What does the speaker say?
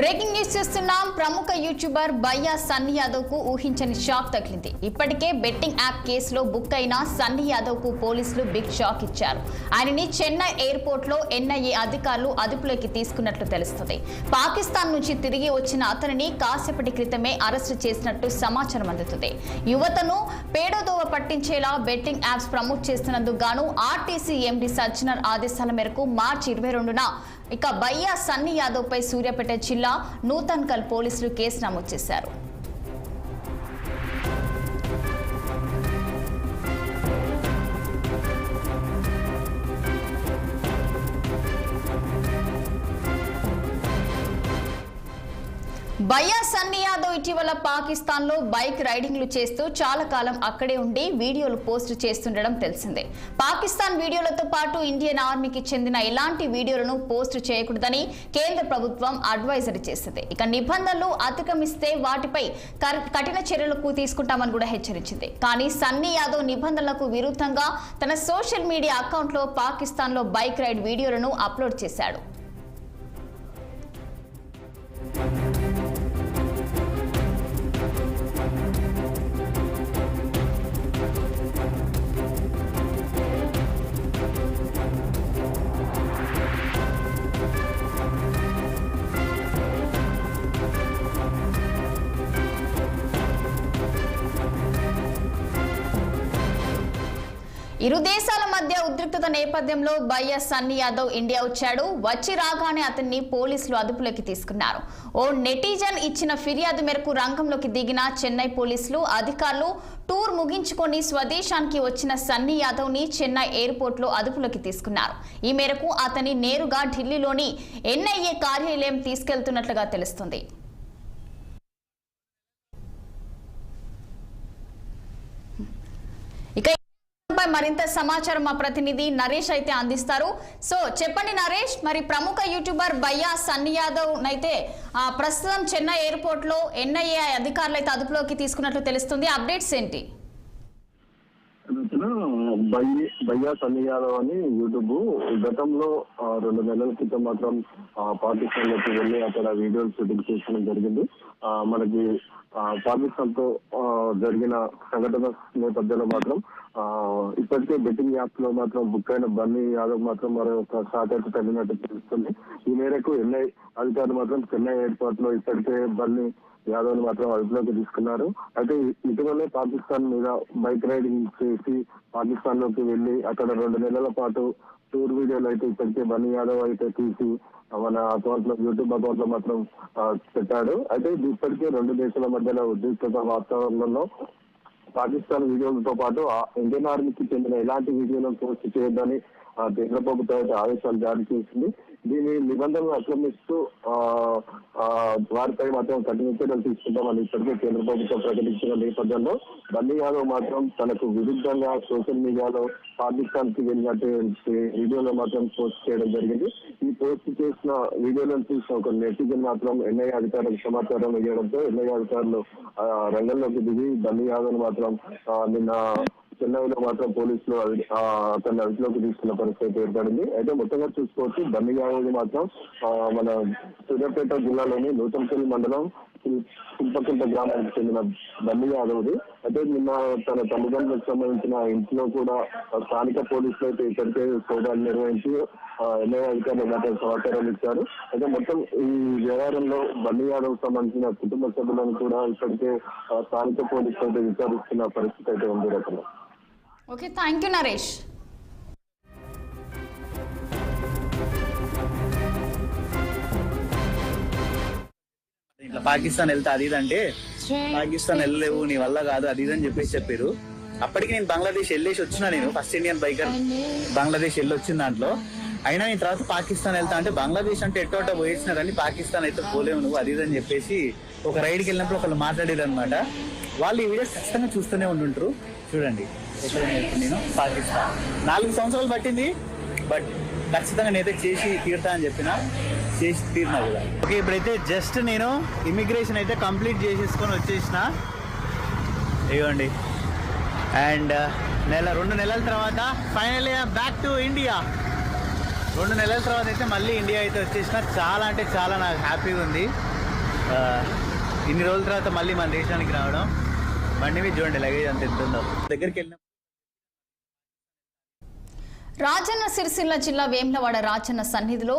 Breaking news చూస్తున్నాం. ప్రముఖ YouTuber బయ్యా సన్నీ యాదవ్ కు ఊహించని షాక్ తగిలింది. ఇప్పటికే బెట్టింగ్ యాప్ కేసులో బుక్ అయిన సన్నీ యాదవ్ కు పోలీసులు బిగ్ షాక్ ఇచ్చారు. ఆయనని చెన్నై ఎయిర్పోర్ట్ లో ఎన్ఐఏ అధికారులు అదుపులోకి తీసుకున్నట్లు తెలుస్తుంది. పాకిస్తాన్ నుంచి తిరిగి వచ్చిన అతనిని కాసేపటి క్రితమే అరెస్టు చేసినట్టు సమాచారం అందుతుంది. యువతను పేడోదోవ పట్టించేలా బెట్టింగ్ యాప్స్ ప్రమోట్ చేస్తున్నందుకు గాను ఆర్టీసీ ఎండీ సజ్జనర్ ఆదేశాల మేరకు మార్చి 22న ఇక బయ్యా సన్నీ యాదవ్ పై సూర్యాపేట జిల్లా నూతన్కల్ పోలీసులు కేసు నమోదు చేశారు. బయ్యా సన్నీ యాదవ్ ఇటీవల పాకిస్తాన్ లో బైక్ రైడింగ్లు చేస్తూ చాలా కాలం అక్కడే ఉండి వీడియోలు పోస్ట్ చేస్తుండడం తెలిసిందే. పాకిస్తాన్ వీడియోలతో పాటు ఇండియన్ ఆర్మీకి చెందిన ఎలాంటి వీడియోలను పోస్ట్ చేయకూడదని కేంద్ర ప్రభుత్వం అడ్వైజరీ చేసింది. ఇక నిబంధనలు అతిక్రమిస్తే వాటిపై కఠిన చర్యలకు తీసుకుంటామని కూడా హెచ్చరించింది. కానీ సన్నీ యాదవ్ నిబంధనలకు విరుద్ధంగా తన సోషల్ మీడియా అకౌంట్ లో పాకిస్తాన్ లో బైక్ రైడ్ వీడియోలను అప్లోడ్ చేశాడు. ఇరు దేశాల మధ్య ఉద్రిక్తత నేపథ్యంలో బయ్యా సన్నీ యాదవ్ ఇండియా వచ్చాడు. వచ్చి రాగానే అతన్ని పోలీసులు అదుపులోకి తీసుకున్నారు. ఓ నెటిజన్ ఇచ్చిన ఫిర్యాదు మేరకు రంగంలోకి దిగిన చెన్నై పోలీసులు అధికారులు టూర్ ముగించుకొని స్వదేశానికి వచ్చిన సన్నీ యాదవ్ ని చెన్నై ఎయిర్పోర్ట్ లో అదుపులోకి తీసుకున్నారు. ఈ మేరకు అతన్ని నేరుగా ఢిల్లీలోని ఎన్ఐఏ కార్యాలయం తీసుకెళ్తున్నట్లుగా తెలుస్తుంది. ఇక మరింత సమాచారం మా ప్రతినిధి నరేష్ అయితే అందిస్తారు. సో చెప్పండి నరేష్, మరి ప్రముఖ యూట్యూబర్ బయ్యా సన్నీ యాదవ్ అయితే ప్రస్తుతం చెన్నై ఎయిర్పోర్ట్ లో ఎన్ఐఏ అధికారులు అయితే అదుపులోకి తీసుకున్నట్లు తెలుస్తుంది. అప్డేట్స్ ఏంటి? బయ్యా సన్నీ యాదవ్ అని యూట్యూబ్ గతంలో 2 నెలల క్రితం మాత్రం పాకిస్తాన్ లోకి వెళ్ళి అక్కడ వీడియోలు షూటింగ్ చేసుకోవడం జరిగింది. మనకి పాకిస్తాన్ తో జరిగిన సంఘటన నేపథ్యంలో మాత్రం ఇప్పటికే బెట్టింగ్ యాప్ లో మాత్రం బుక్ అయిన బన్నీ యాదవ్ మాత్రం మరొక షాక్ అయితే తగినట్టు తెలుస్తుంది. ఈ మేరకు ఎన్ఐ అధికారులు మాత్రం చెన్నై ఎయిర్పోర్ట్ లో ఇప్పటికే బన్నీ యాదవ్ ని మాత్రం అదుపులోకి తీసుకున్నారు. అయితే ఇటీవలే పాకిస్తాన్ మీద బైక్ రైడింగ్ చేసి పాకిస్తాన్ లోకి వెళ్లి అక్కడ 2 నెలల పాటు టూర్ వీడియోలు అయితే ఇప్పటికే బన్నీ యాదవ్ అయితే తీసి మన అకౌంట్ లో యూట్యూబ్ అకౌంట్ లో మాత్రం పెట్టాడు. అయితే ఇప్పటికే 2 దేశాల మధ్యలో ఉద్రిక్తత వాతావరణంలో పాకిస్తాన్ వీడియోలతో పాటు ఇండియన్ ఆర్మీకి చెందిన ఎలాంటి వీడియోలను పోస్ట్ చేయొద్దని కేంద్ర ప్రభుత్వం అయితే ఆదేశాలు జారీ చేసింది. దీని నిబంధనలు అక్రమిస్తూ వారిపై మాత్రం కఠిన చర్యలు తీసుకుంటామని ఇప్పటికే కేంద్ర ప్రభుత్వం ప్రకటించిన నేపథ్యంలో బన్నీ యాదవ్ మాత్రం తనకు విరుద్ధంగా సోషల్ మీడియాలో పాకిస్తాన్ కి వెళ్ళినటువంటి వీడియోలో మాత్రం పోస్ట్ చేయడం జరిగింది. ఈ పోస్ట్ చేసిన వీడియోలను చూసిన ఒక నెటిజన్ మాత్రం ఎన్ఐ అధికారులకు సమాచారం ఇవ్వడంతో ఎన్ఐ అధికారులు రంగంలోకి దిగి బన్నీ యాదవ్ మాత్రం నిన్న చెన్నైలో మాత్రం పోలీసులు అతన్ని అదుపులోకి తీసుకున్న పరిస్థితి ఏర్పడింది. అయితే మొత్తంగా చూసుకోవచ్చు బన్నీ యాదవ్ మాత్రం మన సూర్యాపేట జిల్లాలోని నూతన్కల్ మండలం కుంపకుంట గ్రామానికి చెందిన బన్నీ యాదవ్ది. అయితే నిన్న తన తల్లిదండ్రులకు సంబంధించిన ఇంట్లో కూడా స్థానిక పోలీసులు అయితే ఇప్పటికే సోదాలు నిర్వహించి ఎన్ఐ అధికారులు మాత్రం సమాచారం ఇచ్చారు. అయితే మొత్తం ఈ వ్యవహారంలో బన్నీ యాదవ్ సంబంధించిన కుటుంబ సభ్యులను కూడా ఇప్పటికే స్థానిక పోలీసులు అయితే విచారిస్తున్న పరిస్థితి అయితే ఉంది. రకంగా ఓకే, థ్యాంక్ యూ నరేష్. ఇట్లా పాకిస్తాన్ వెళ్తే అది ఇదంటే పాకిస్తాన్ వెళ్ళలేవు నీ వల్ల కాదు అది ఇదని చెప్పారు. అప్పటికి నేను బంగ్లాదేశ్ వెళ్ళేసి వచ్చినా, నేను ఫస్ట్ ఇండియన్ బైకర్ బంగ్లాదేశ్ వెళ్ళి వచ్చిన దాంట్లో. అయినా నేను తర్వాత పాకిస్తాన్ వెళ్తా అంటే బంగ్లాదేశ్ అంటే ఎట్టోట పోయేసినా కానీ పాకిస్తాన్ అయితే పోలేవు నువ్వు అది ఇదని చెప్పేసి ఒక రైడ్కి వెళ్ళినప్పుడు ఒకళ్ళు మాట్లాడారు అనమాట. వాళ్ళు ఈ వీడియోస్ ఖచ్చితంగా చూస్తూనే ఉంటుంటారు. చూడండి నేను పాకిస్తాన్ 4 సంవత్సరాలు పట్టింది, బట్ ఖచ్చితంగా నేనైతే చేసి తీరుతా అని చెప్పిన, చేసి తీరినా కూడా. ఓకే, ఇప్పుడైతే జస్ట్ నేను ఇమిగ్రేషన్ అయితే కంప్లీట్ చేసేసుకొని వచ్చేసిన. ఇవ్వండి. అండ్ 2 నెలల తర్వాత ఫైనల్లీ బ్యాక్ టు ఇండియా. 2 నెలల తర్వాత అయితే మళ్ళీ ఇండియా అయితే వచ్చేసిన. చాలా అంటే చాలా నాకు హ్యాపీగా ఉంది. ఇన్ని రోజుల తర్వాత మళ్ళీ మన దేశానికి రావడం, బండి మీద చూడండి లగేజ్ అంత ఎంత ఉందో. దగ్గరికి వెళ్ళిన రాజన్న సిరిసిల్ల జిల్లా వేములవాడ రాజన్న సన్నిధిలో